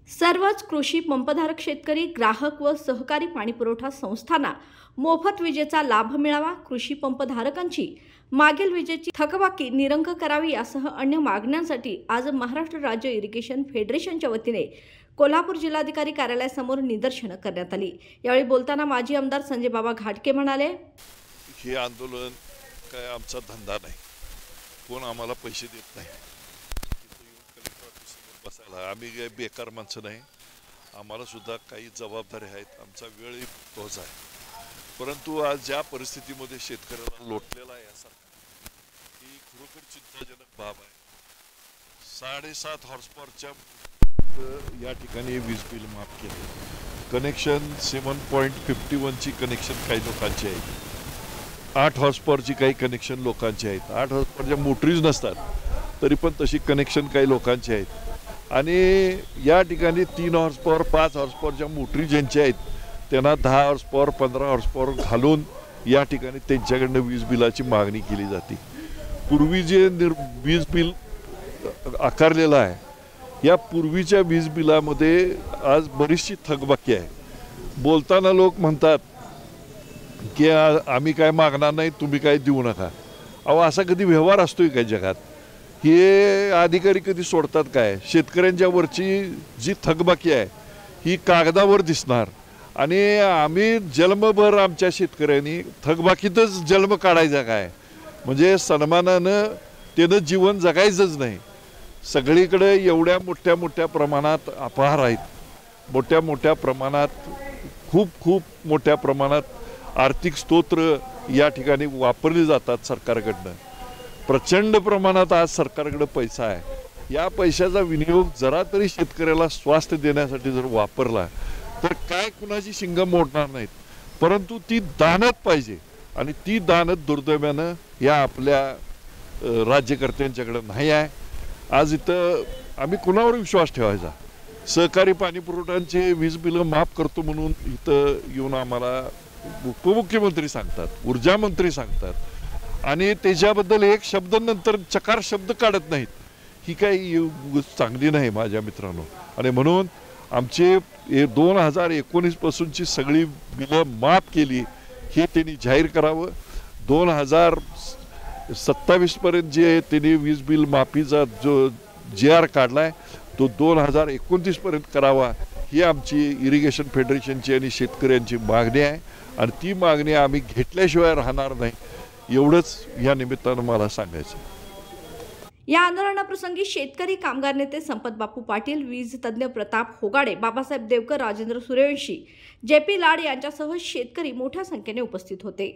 सर्वच कृषी पंपधारक शेतकरी, ग्राहक व सहकारी पाणीपुरवठा संस्थांना मोफत विजेचा लाभ मिळावा, कृषी पंपधारकांची मागील विजेची थकबाकी निरंक करावी यासह अन्य मागण्यांसाठी आज महाराष्ट्र राज्य इरिगेशन फेडरेशनच्या वतीने कोल्हापूर जिल्हाधिकारी कार्यालयासमोर निदर्शनं करण्यात आली। यावेळी बोलताना माजी आमदार संजय बाबा घाटके म्हणाले, हे आंदोलन काय आमचा धंदा नाही, कोण आम्हाला पैसे देत नाही, बसायला आम्ही काही बेकार माणसं नाही, आम्हाला सुद्धा काही जबाबदारी आहेत, आमचा वेळही तोच आहे। परंतु आज ज्या परिस्थितीमध्ये शेतकऱ्याला लोटलेला आहे सरकार, ही खरोखर चिंताजनक बाब आहे। 7.5 हॉर्सपॉवरच्या या ठिकाणी वीज बिल माफ केले, कनेक्शन 7.51 ची कनेक्शन काही लोकांची आहेत, 8 हॉर्सपॉवरची काही कनेक्शन लोकांची आहेत, 8 हॉर्सपॉवरच्या मोटरीज नसतात तरी पण तशी कनेक्शन काही लोकांची आहेत। आणि या ठिकाणी 3 हॉर्सपॉवर 5 हॉर्सपॉवरच्या मोटरी ज्यांच्या आहेत त्यांना 10 हॉर्सपॉवर 15 हॉर्सपॉवर घालून या ठिकाणी त्यांच्याकडनं वीज बिलाची मागणी केली जाते। पूर्वी जे वीज बिल आकारलेलं आहे, या पूर्वीच्या वीज बिलामध्ये आज बरीचशी थकबाकी आहे। बोलताना लोक म्हणतात की आम्ही काय मागणार नाही, तुम्ही काय देऊ नका। अहो, असा कधी व्यवहार असतोय का जगात? हे अधिकारी कधी सोडतात काय? शेतकऱ्यांच्या वरची जी थकबाकी आहे ही कागदावर दिसणार आणि आम्ही जन्मभर आमच्या शेतकऱ्यांनी थकबाकीतच जन्म काढायचा काय? म्हणजे सन्मानानं त्यानं जीवन जगायचंच नाही। सगळीकडे एवढ्या मोठ्या प्रमाणात अपहार आहेत, मोठ्या प्रमाणात खूप मोठ्या प्रमाणात आर्थिक स्तोत्र या ठिकाणी वापरली जातात सरकारकडनं। प्रचंड प्रमाणात आज सरकारकडे पैसा आहे, या पैशाचा विनियोग जरा तरी शेतकऱ्याला स्वास्थ्य देण्यासाठी जर वापरला तर काय कुणाची शिंग मोडणार नाहीत, परंतु ती दानत पाहिजे आणि ती दानत दुर्दैवानं या आपल्या राज्यकर्त्यांच्याकडे नाही आहे। आज इथं आम्ही कुणावर विश्वास ठेवायचा? सहकारी पाणी पुरवठ्यांचे वीज बिलं माफ करतो म्हणून इथं येऊन आम्हाला उपमुख्यमंत्री सांगतात, ऊर्जा मंत्री सांगतात आणि त्याच्याबद्दल एक शब्द नंतर चकार शब्द काढत नाहीत। ही काही चांगली नाही माझ्या मित्रांनो। आणि म्हणून आमचे 2019 पासूनची सगळी बिलं माफ केली हे त्यांनी जाहीर करावं। 2027 पर्यंत जे त्यांनी वीज बिल माफीचा जो GR काढलाय तो 2029 पर्यंत करावा, ही आमची इरिगेशन फेडरेशनची आणि शेतकऱ्यांची मागणी आहे आणि ती मागणी आम्ही घेतल्याशिवाय राहणार नाही, एवढंच या निमित्तानं मला सांगायचं। या आंदोलनाप्रसंगी शेतकरी कामगार नेते संपत बापू पाटील, वीज तज्ञ प्रताप होगाडे, बाबासाहेब देवकर, राजेंद्र सूर्यवंशी, JP लाड यांच्यासह शेतकरी मोठ्या संख्येने उपस्थित होते।